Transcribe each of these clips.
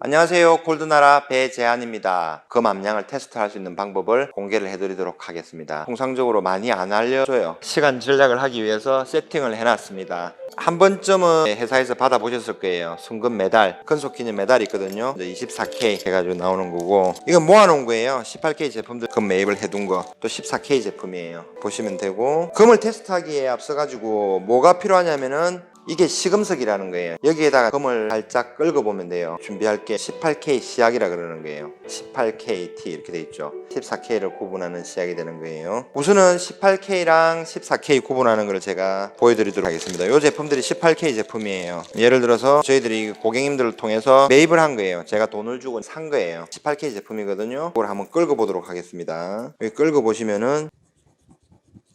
안녕하세요. 골드나라 배재한입니다. 금 함량을 테스트할 수 있는 방법을 공개를 해드리도록 하겠습니다. 통상적으로 많이 안 알려줘요. 시간 절약을 하기 위해서 세팅을 해놨습니다. 한 번쯤은 회사에서 받아보셨을 거예요. 순금 메달, 근속기념 메달이 있거든요. 24K 해가지고 나오는 거고, 이건 모아놓은 거예요. 18K 제품들 금 매입을 해둔 거. 또 14K 제품이에요. 보시면 되고, 금을 테스트하기에 앞서가지고 뭐가 필요하냐면은 이게 시금석이라는 거예요. 여기에다가 금을 살짝 긁어보면 돼요. 준비할 게 18K 시약이라 그러는 거예요. 18KT 이렇게 돼 있죠. 14K를 구분하는 시약이 되는 거예요. 우선은 18K랑 14K 구분하는 걸 제가 보여드리도록 하겠습니다. 이 제품들이 18K 제품이에요. 예를 들어서 저희들이 고객님들을 통해서 매입을 한 거예요. 제가 돈을 주고 산 거예요. 18K 제품이거든요. 이걸 한번 긁어보도록 하겠습니다. 여기 긁어보시면은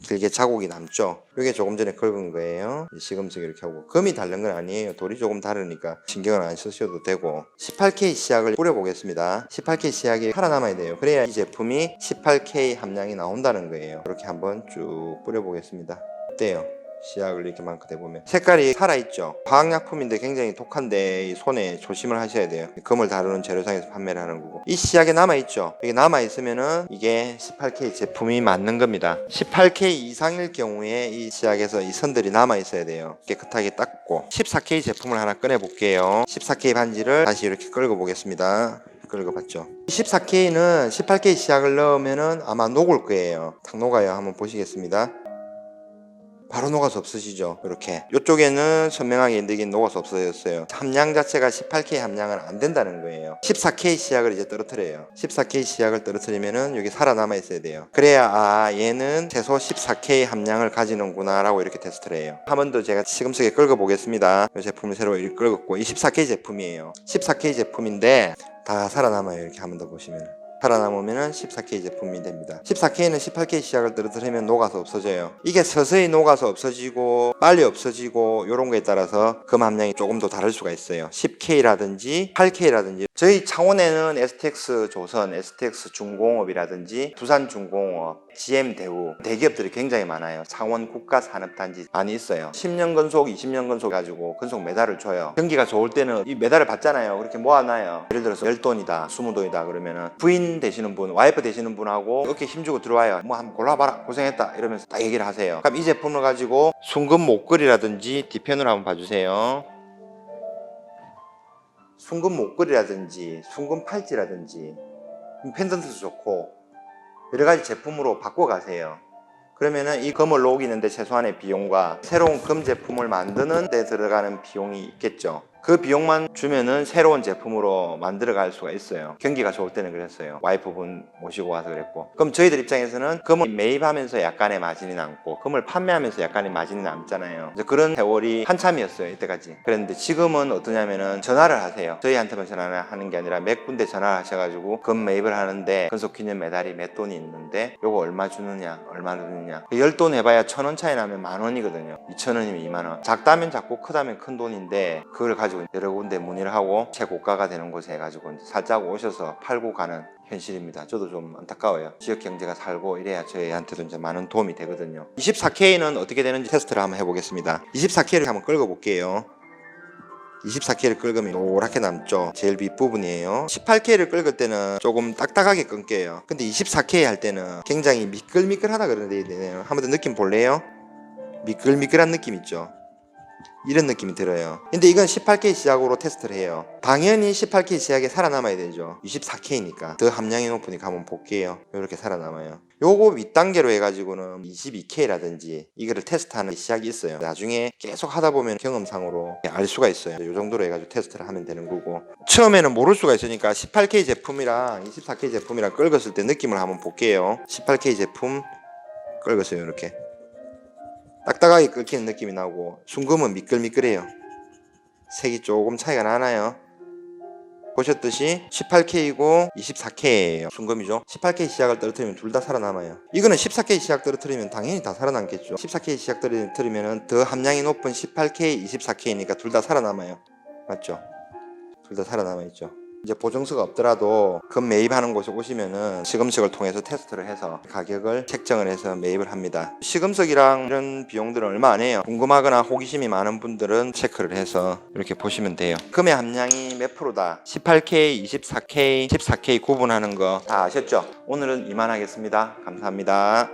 길게 자국이 남죠. 이게 조금 전에 긁은 거예요. 시금석 이렇게 하고, 금이 다른 건 아니에요. 돌이 조금 다르니까 신경을 안 쓰셔도 되고, 18K 시약을 뿌려보겠습니다. 18K 시약이 살아남아야 돼요. 그래야 이 제품이 18K 함량이 나온다는 거예요. 이렇게 한번 쭉 뿌려보겠습니다. 어때요? 시약을 이렇게 많게 대보면 색깔이 살아있죠. 화학약품인데 굉장히 독한데 이 손에 조심을 하셔야 돼요. 금을 다루는 재료상에서 판매를 하는 거고, 이 시약에 남아있죠. 이게 남아있으면은 이게 18K 제품이 맞는 겁니다. 18K 이상일 경우에 이 시약에서 이 선들이 남아있어야 돼요. 깨끗하게 닦고, 14K 제품을 하나 꺼내 볼게요. 14K 반지를 다시 이렇게 긁어 보겠습니다. 긁어봤죠. 14K는 18K 시약을 넣으면은 아마 녹을 거예요. 탁 녹아요. 한번 보시겠습니다. 바로 녹아서 없어지죠. 이렇게 이쪽에는 선명하게 되긴 녹아서 없어졌어요. 함량 자체가 18K 함량은 안 된다는 거예요. 14K 시약을 이제 떨어뜨려요. 14K 시약을 떨어뜨리면은 여기 살아남아 있어야 돼요. 그래야 얘는 최소 14K 함량을 가지는구나 라고 이렇게 테스트를 해요. 한 번 더 제가 시금석에 긁어 보겠습니다. 이 제품을 새로 이렇게 긁었고, 이 14K 제품이에요. 14K 제품인데 다 살아남아요. 이렇게 한 번 더 보시면 살아남으면 14K 제품이 됩니다. 14K는 18K 시약을 떨어뜨리면 녹아서 없어져요. 이게 서서히 녹아서 없어지고 빨리 없어지고 이런 거에 따라서 금 함량이 조금 더 다를 수가 있어요. 10K라든지 8K라든지, 저희 창원에는 STX 조선, STX 중공업이라든지 두산중공업, GM대우 대기업들이 굉장히 많아요. 창원 국가산업단지 많이 있어요. 10년 근속, 20년 근속 가지고 근속 메달을 줘요. 경기가 좋을 때는 이 메달을 받잖아요. 그렇게 모아놔요. 예를 들어서 10돈이다, 20돈이다 그러면은 부인 되시는 분, 와이프 되시는 분하고 이렇게 힘주고 들어와요. 뭐 한번 골라봐라, 고생했다 이러면서 딱 얘기를 하세요. 그럼 이 제품을 가지고 순금 목걸이라든지 뒤편으로 한번 봐주세요. 순금 목걸이라든지 순금 팔찌라든지 펜던트도 좋고 여러 가지 제품으로 바꿔 가세요. 그러면은 이 금을 녹이는데 최소한의 비용과 새로운 금 제품을 만드는 데 들어가는 비용이 있겠죠. 그 비용만 주면은 새로운 제품으로 만들어 갈 수가 있어요. 경기가 좋을 때는 그랬어요. 와이프분 모시고 와서 그랬고. 그럼 저희들 입장에서는 금을 매입하면서 약간의 마진이 남고 금을 판매하면서 약간의 마진이 남잖아요. 그런 세월이 한참이었어요, 이때까지. 그랬는데 지금은 어떠냐면은 전화를 하세요. 저희한테만 전화를 하는 게 아니라 몇 군데 전화를 하셔가지고 금 매입을 하는데 근속기념 메달이 몇 돈이 있는데 요거 얼마 주느냐, 얼마 주느냐. 10돈 해봐야 1,000원 차이 나면 10,000원이거든요. 2,000원이면 2만원. 작다면 작고 크다면 큰 돈인데 그걸 가지고 여러 군데 문의를 하고 최고가가 되는 곳에 해가지고 살짝 오셔서 팔고 가는 현실입니다. 저도 좀 안타까워요. 지역 경제가 살고 이래야 저희한테도 이제 많은 도움이 되거든요. 24K는 어떻게 되는지 테스트를 한번 해보겠습니다. 24K를 한번 긁어볼게요. 24K를 긁으면 노랗게 남죠. 제일 윗부분이에요. 18K를 긁을 때는 조금 딱딱하게 끊겨요. 근데 24K 할 때는 굉장히 미끌미끌하다 그러네요. 한번 더 느낌 볼래요? 미끌미끌한 느낌 있죠. 이런 느낌이 들어요. 근데 이건 18K 시약으로 테스트를 해요. 당연히 18K 시약에 살아남아야 되죠. 24K니까 더 함량이 높으니까 한번 볼게요. 이렇게 살아남아요. 요거 윗단계로 해가지고는 22K라든지 이거를 테스트하는 시약이 있어요. 나중에 계속 하다 보면 경험상으로 알 수가 있어요. 이 정도로 해가지고 테스트를 하면 되는 거고, 처음에는 모를 수가 있으니까 18K 제품이랑 24K 제품이랑 긁었을 때 느낌을 한번 볼게요. 18K 제품 긁었어요. 이렇게 딱딱하게 끓기는 느낌이 나고, 순금은 미끌미끌해요. 색이 조금 차이가 나나요? 보셨듯이 18K이고 24K예요. 순금이죠. 18K 시약을 떨어뜨리면 둘 다 살아남아요. 이거는 14K 시약 떨어뜨리면 당연히 다 살아남겠죠. 14K 시약 떨어뜨리면 더 함량이 높은 18K, 24K니까 둘 다 살아남아요. 맞죠? 둘 다 살아남아 있죠. 이제 보증서가 없더라도 금 매입하는 곳에 오시면은 시금석을 통해서 테스트를 해서 가격을 책정을 해서 매입을 합니다. 시금석이랑 이런 비용들은 얼마 안 해요. 궁금하거나 호기심이 많은 분들은 체크를 해서 이렇게 보시면 돼요. 금의 함량이 몇 프로다, 18K, 24K, 14K 구분하는 거 다 아셨죠? 오늘은 이만하겠습니다. 감사합니다.